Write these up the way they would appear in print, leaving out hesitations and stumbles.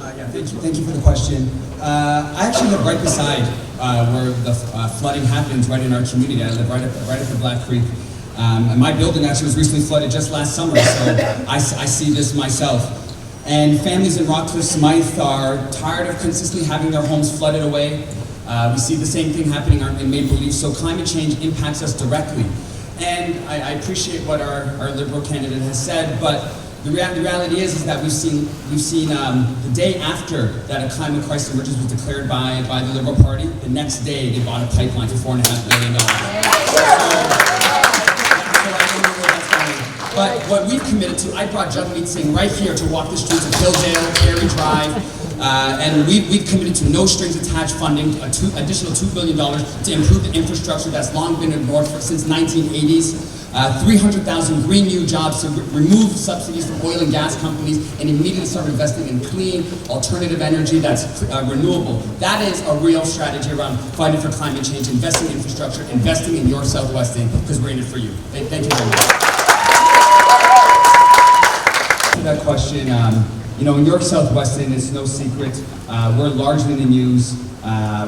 Thank you for the question. I actually live right beside where the flooding happens, right in our community. I live right at the Black Creek. And my building actually was recently flooded just last summer, so I see this myself. And families in Rockcliffe Smythe are tired of consistently having their homes flooded away. We see the same thing happening in Maple Leaf, so climate change impacts us directly. And I appreciate what our Liberal candidate has said, but the reality is that we've seen the day after that a climate crisis emergency was declared by the Liberal Party, the next day they bought a pipeline for $4.5 billion. But what we've committed to, I brought Jagmeet Singh right here to walk the streets of Hilldale, Cary Drive, and we've committed to no strings attached funding, additional $2 billion to improve the infrastructure that's long been ignored since 1980s. 300,000 green new jobs to remove subsidies from oil and gas companies and immediately start investing in clean, alternative energy that's renewable. That is a real strategy around fighting for climate change, investing in infrastructure, investing in YORK South-WESTON, because we're in it for you. Thank you very much. To that question, you know, in YORK South-WESTON, it's no secret, we're largely in the news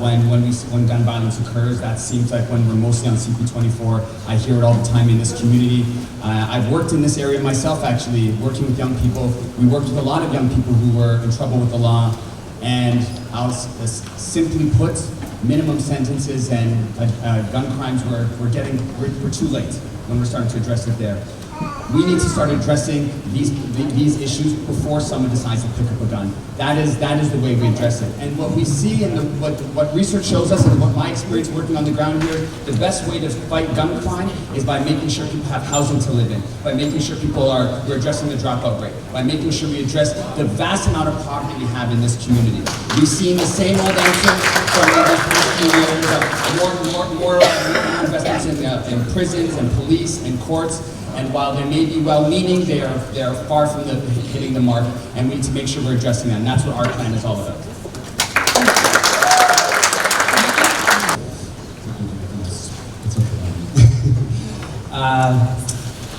when gun violence occurs. That seems like when we're mostly on CP24. I hear it all the time in this community. I've worked in this area myself, actually, working with young people. We worked with a lot of young people who were in trouble with the law, and I'll simply put, minimum sentences and gun crimes we're too late when we're starting to address it there. We need to start addressing these issues before someone decides to pick up a gun. That is the way we address it. And what we see and what research shows us, and what my experience working on the ground here, the best way to fight gun crime is by making sure people have housing to live in, by making sure we're addressing the dropout rate, by making sure we address the vast amount of poverty we have in this community. We've seen the same old answers from the past few years, more investments in prisons and police and courts. And while they may be well-meaning, they are far from hitting the mark, and we need to make sure we're addressing that. And that's what our plan is all about.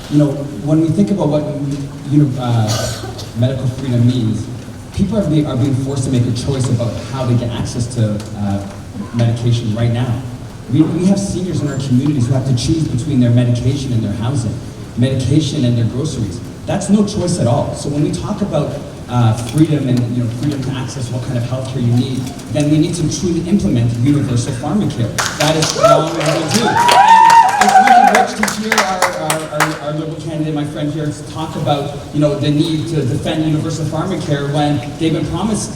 You know, when we think about what medical freedom means, people are being forced to make a choice about how they get access to medication right now. We have seniors in our communities who have to choose between their medication and their housing, medication and their groceries. That's no choice at all. So when we talk about freedom and freedom to access what kind of healthcare you need, then we need to truly implement universal pharmacare. That is all we're going to do. And it's really rich to hear our Liberal candidate, my friend here, talk about the need to defend universal pharmacare when the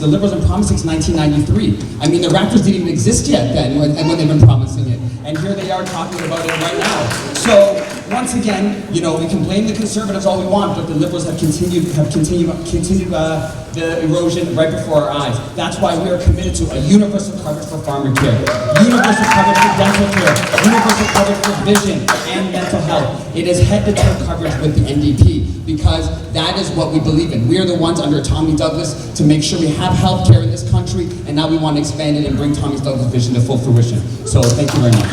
Liberals have been promising since 1993. I mean, the Raptors didn't even exist yet then when they've been promising it. And here they are talking about it right now. So once again, we can blame the Conservatives all we want, but the Liberals have continued the erosion right before our eyes. That's why we are committed to a universal coverage for pharmacare, universal coverage for dental care, universal coverage for vision and mental health. It is head-to-toe coverage with the NDP, because that is what we believe in. We are the ones under Tommy Douglas to make sure we have health care in this country, and now we want to expand it and bring Tommy Douglas' vision to full fruition. So thank you very much.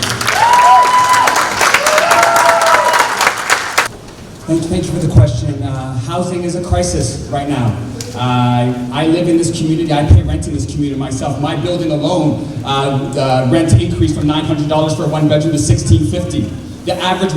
Thank you for the question. Housing is a crisis right now. I live in this community. I pay rent in this community myself. My building alone, the rent increased from $900 for a one-bedroom to $1,650. The average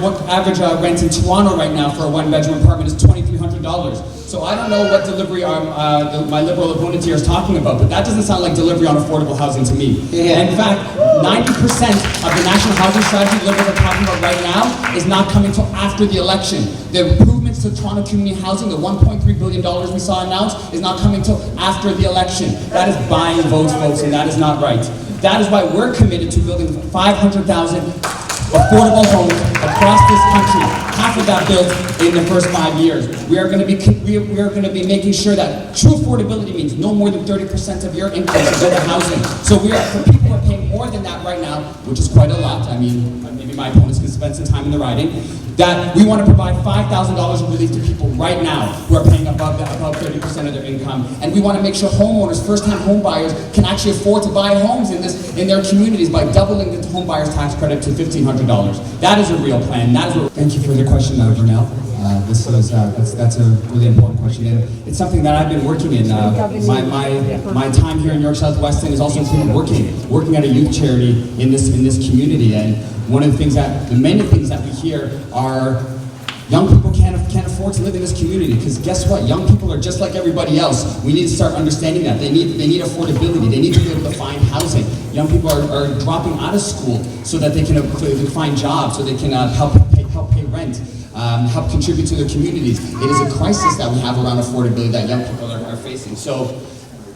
rent in Toronto right now for a one-bedroom apartment is $2,300. So I don't know what delivery my Liberal opponent here is talking about, but that doesn't sound like delivery on affordable housing to me. Yeah. In fact, 90% of the national housing strategy Liberals are talking about right now is not coming until after the election. The improvements to Toronto community housing, the $1.3 billion we saw announced, is not coming until after the election. That is buying votes, folks, and that is not right. That is why we're committed to building 500,000 affordable homes across this country, half of that built in the first 5 years. We are going to be making sure that true affordability means no more than 30% of your income is in housing. So for people who are paying more than that right now, which is quite a lot. I mean, maybe my opponents can spend some time in the riding. That we want to provide $5,000 of relief to people right now who are paying above 30% of their income, and we want to make sure homeowners, first-time home buyers, can actually afford to buy homes in their communities by doubling the home buyers tax credit to $1,500. That is a real plan. That is what. Thank you for the question, Vernell. That's a really important question, and it's something that I've been working in. My time here in York South-WESTON is also included working at a youth charity in this community. And one of the many things that we hear are young people can't afford to live in this community, because guess what? Young people are just like everybody else. We need to start understanding that. They need affordability. They need to be able to find housing. Young people are dropping out of school so that they can find jobs, so they can help pay rent, help contribute to their communities. It is a crisis that we have around affordability that young people are facing. So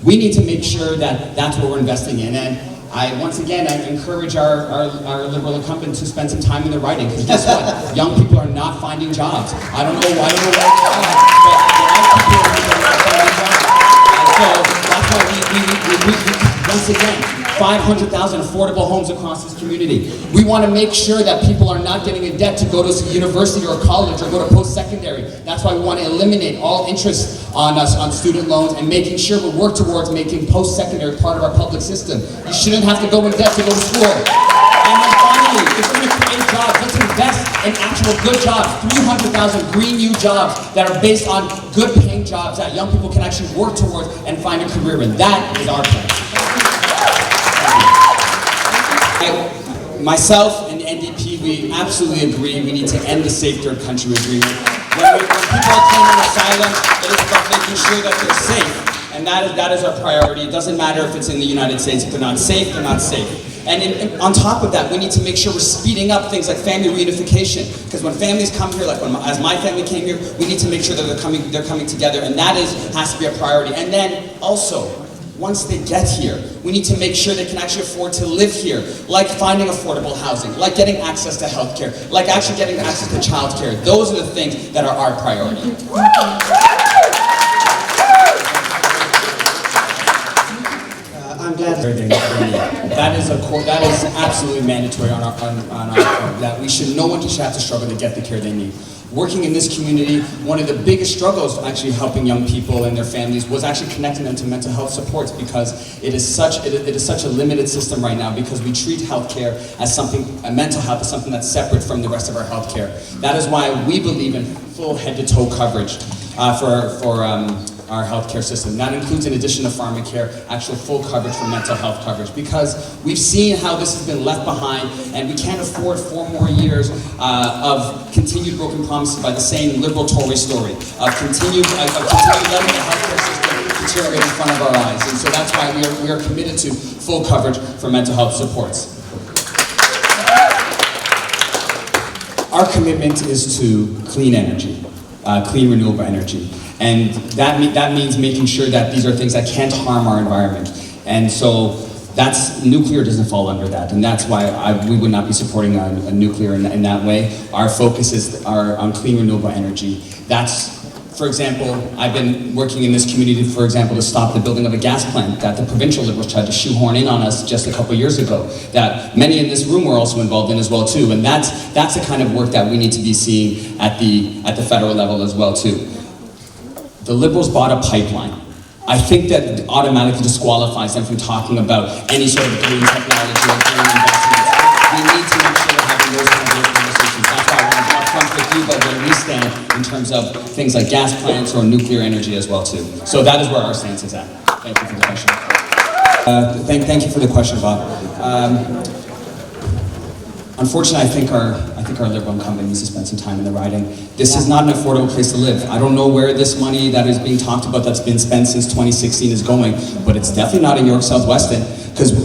we need to make sure that that's what we're investing in. And once again, I encourage our Liberal incumbent to spend some time in the riding, because guess what? Young people are not finding jobs. I don't know why, but young people are not finding jobs. So that's why we once again, 500,000 affordable homes across this community. We want to make sure that people are not getting in debt to go to university or college or go to post-secondary. That's why we want to eliminate all interest on student loans and making sure we work towards making post-secondary part of our public system. You shouldn't have to go in debt to go to school. And then finally, if we're going to create jobs, let's invest in actual good jobs. 300,000 green new jobs that are based on good paying jobs that young people can actually work towards and find a career in. That is our plan. Myself and the NDP, we absolutely agree we need to end the Safe Third Country Agreement. When people are claiming asylum, it is about making sure that they're safe. And that is our priority. It doesn't matter if it's in the United States. If they're not safe, they're not safe. And on top of that, we need to make sure we're speeding up things like family reunification. Because when families come here, like as my family came here, we need to make sure that they're coming together. And that has to be a priority. And then also, once they get here, we need to make sure they can actually afford to live here, like finding affordable housing, like getting access to healthcare, like actually getting access to childcare. Those are the things that are our priority. I'm glad that is absolutely mandatory on our part, that no one should have to struggle to get the care they need. Working in this community, one of the biggest struggles actually helping young people and their families was actually connecting them to mental health supports, because it is such a limited system right now, because we treat healthcare as mental health as something that's separate from the rest of our healthcare. That is why we believe in full head-to-toe coverage for our healthcare system. That includes, in addition to pharmacare, actual full coverage for mental health coverage, because we've seen how this has been left behind, and we can't afford 4 more years of continued broken promises by the same liberal Tory story, of continued letting the healthcare system deteriorate in front of our eyes. And so that's why we are committed to full coverage for mental health supports. Our commitment is to clean energy, clean renewable energy. And that means making sure that these are things that can't harm our environment. And so nuclear doesn't fall under that. And that's why we would not be supporting a nuclear in that way. Our focus is on clean renewable energy. For example, I've been working in this community, for example, to stop the building of a gas plant that the provincial Liberals tried to shoehorn in on us just a couple years ago, that many in this room were also involved in as well too. And that's the kind of work that we need to be seeing at the federal level as well too. The Liberals bought a pipeline. I think that automatically disqualifies them from talking about any sort of green technology or green investments. We need to make sure we're having those kinds of conversations. That's why we're upfront with you about where we stand in terms of things like gas plants or nuclear energy as well too. So that is where our stance is at. Thank you for the question. Thank you for the question, Bob. Unfortunately, I think our Liberal incumbent needs to spend some time in the riding. This is not an affordable place to live. I don't know where this money that is being talked about that's been spent since 2016 is going, but it's definitely not in York South-WESTON,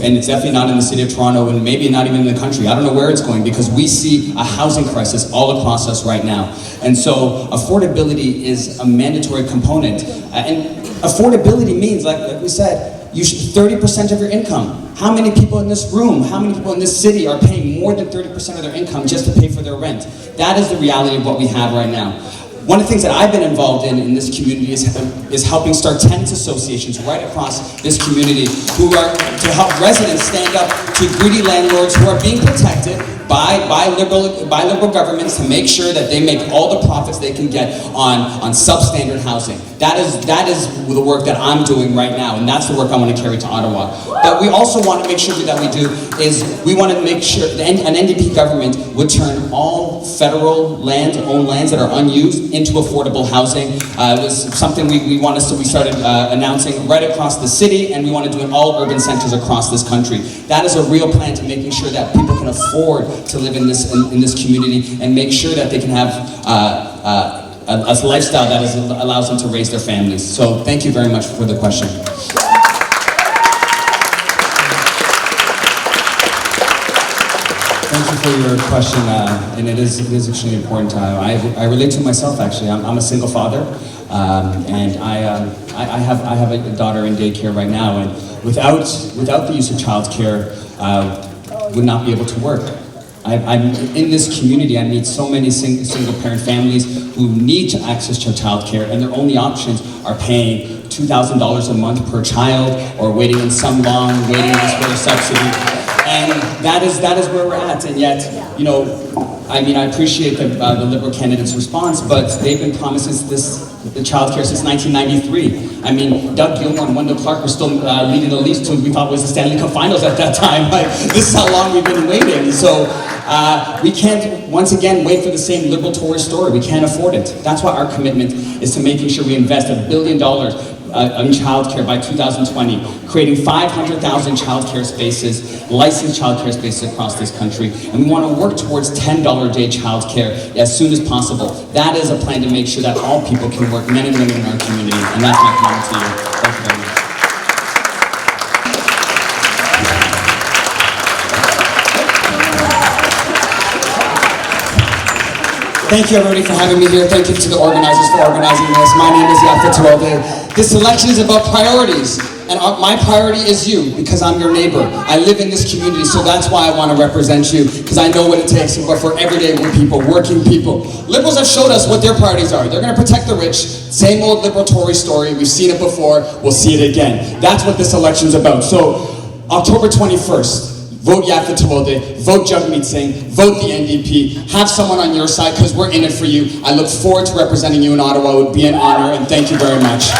and it's definitely not in the city of Toronto, and maybe not even in the country. I don't know where it's going, because we see a housing crisis all across us right now. And so affordability is a mandatory component. And affordability means, like we said, you should 30% of your income. How many people in this room, how many people in this city are paying more than 30% of their income just to pay for their rent? That is the reality of what we have right now. One of the things that I've been involved in this community is helping start tenants associations right across this community to help residents stand up to greedy landlords who are being protected by liberal governments to make sure that they make all the profits they can get on substandard housing. That is the work that I'm doing right now, and that's the work I want to carry to Ottawa. But we also want to make sure that we want to make sure that an NDP government would turn all federal owned lands that are unused into affordable housing. It was something we started announcing right across the city, and we want to do in all urban centers across this country. That is a real plan to making sure that people can afford to live in this community and make sure that they can have a lifestyle that allows them to raise their families. So thank you very much for the question. Thank you for your question, and it is extremely important. I relate to myself, actually. I'm a single father, and I have a daughter in daycare right now, and without the use of childcare, would not be able to work. I'm in this community. I meet so many single-parent families who need to access to childcare, and their only options are paying $2,000 a month per child, or waiting in some long waiting list for a subsidy. And that is where we're at. And yet, you know, I mean, I appreciate the Liberal candidate's response, but they've been promising the childcare since 1993. I mean, Doug Gilmore and Wendell Clark were still leading the Leafs till we thought was the Stanley Cup Finals at that time. Like, this is how long we've been waiting. So we can't, once again, wait for the same Liberal Tory story. We can't afford it. That's why our commitment is to making sure we invest $1 billion in childcare by 2020, creating 500,000 childcare spaces, licensed childcare spaces across this country, and we want to work towards $10 a day childcare as soon as possible. That is a plan to make sure that all people can work, men and women in our community, and that's my comment to you. Thank you very much. Thank you everybody for having me here. Thank you to the organizers for organizing this. My name is Yafet Tawalde. This election is about priorities, and my priority is you, because I'm your neighbor. I live in this community, so that's why I want to represent you, because I know what it takes for everyday people, working people. Liberals have showed us what their priorities are. They're going to protect the rich. Same old Liberal Tory story. We've seen it before. We'll see it again. That's what this election's about. So, October 21st. Vote Yafet Tawalde, vote Jagmeet Singh, vote the NDP, have someone on your side because we're in it for you. I look forward to representing you in Ottawa. It would be an honor, and thank you very much.